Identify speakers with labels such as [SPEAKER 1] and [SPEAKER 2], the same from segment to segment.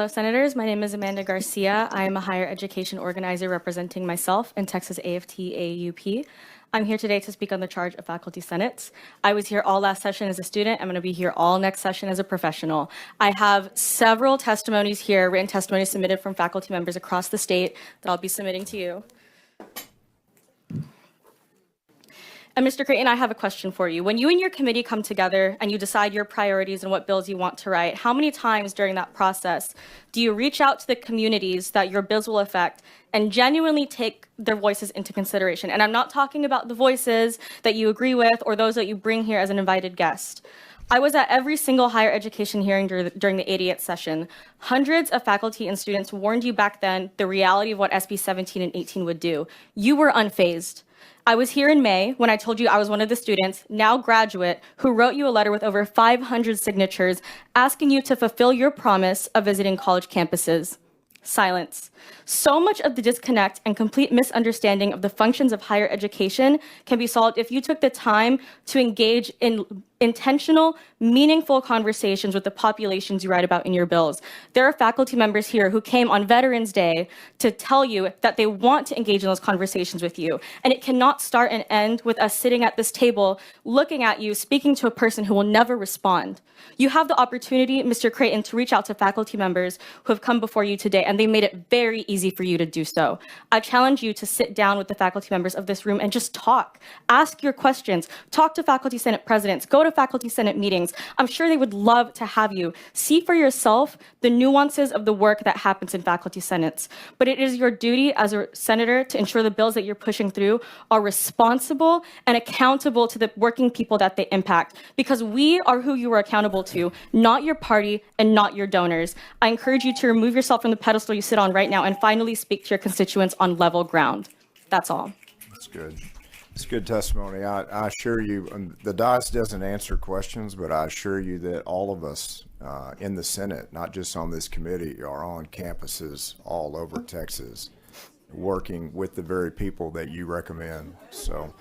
[SPEAKER 1] Hello, Senators. My name is Amanda Garcia. I am a higher education organizer representing myself in Texas AFT AUP. I'm here today to speak on the charge of faculty senates. I was here all last session as a student. I'm going to be here all next session as a professional. I have several testimonies here, written testimonies submitted from faculty members across the state that I'll be submitting to you. And Mr. Creighton, I have a question for you. When you and your committee come together and you decide your priorities and what bills you want to write, how many times during that process do you reach out to the communities that your bills will affect and genuinely take their voices into consideration? And I'm not talking about the voices that you agree with or those that you bring here as an invited guest. I was at every single higher education hearing during the 88th session. Hundreds of faculty and students warned you back then the reality of what SB 17 and 18 would do. You were unfazed. I was here in May when I told you I was one of the students, now graduate, who wrote you a letter with over 500 signatures asking you to fulfill your promise of visiting college campuses. Silence. So much of the disconnect and complete misunderstanding of the functions of higher education can be solved if you took the time to engage in intentional, meaningful conversations with the populations you write about in your bills. There are faculty members here who came on Veterans Day to tell you that they want to engage in those conversations with you. And it cannot start and end with us sitting at this table, looking at you, speaking to a person who will never respond. You have the opportunity, Mr. Creighton, to reach out to faculty members who have come before you today, and they made it very easy for you to do so. I challenge you to sit down with the faculty members of this room and just talk. Ask your questions. Talk to faculty senate presidents. Go to faculty senate meetings. I'm sure they would love to have you. See for yourself the nuances of the work that happens in faculty senates. But it is your duty as a senator to ensure the bills that you're pushing through are responsible and accountable to the working people that they impact, because we are who you are accountable to, not your party and not your donors. I encourage you to remove yourself from the pedestal you sit on right now and finally speak to your constituents on level ground. That's all.
[SPEAKER 2] That's good. It's good testimony. I assure you, the dais doesn't answer questions, but I assure you that all of us in the Senate, not just on this committee, are on campuses all over Texas, working with the very people that you recommend. So,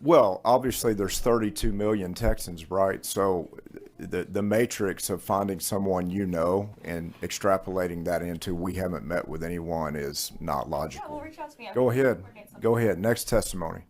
[SPEAKER 2] well, obviously there's 32 million Texans, right? So the matrix of finding someone you know and extrapolating that into we haven't met with anyone is not logical.
[SPEAKER 1] Yeah, well, reach out to me.
[SPEAKER 2] Go ahead. Next testimony.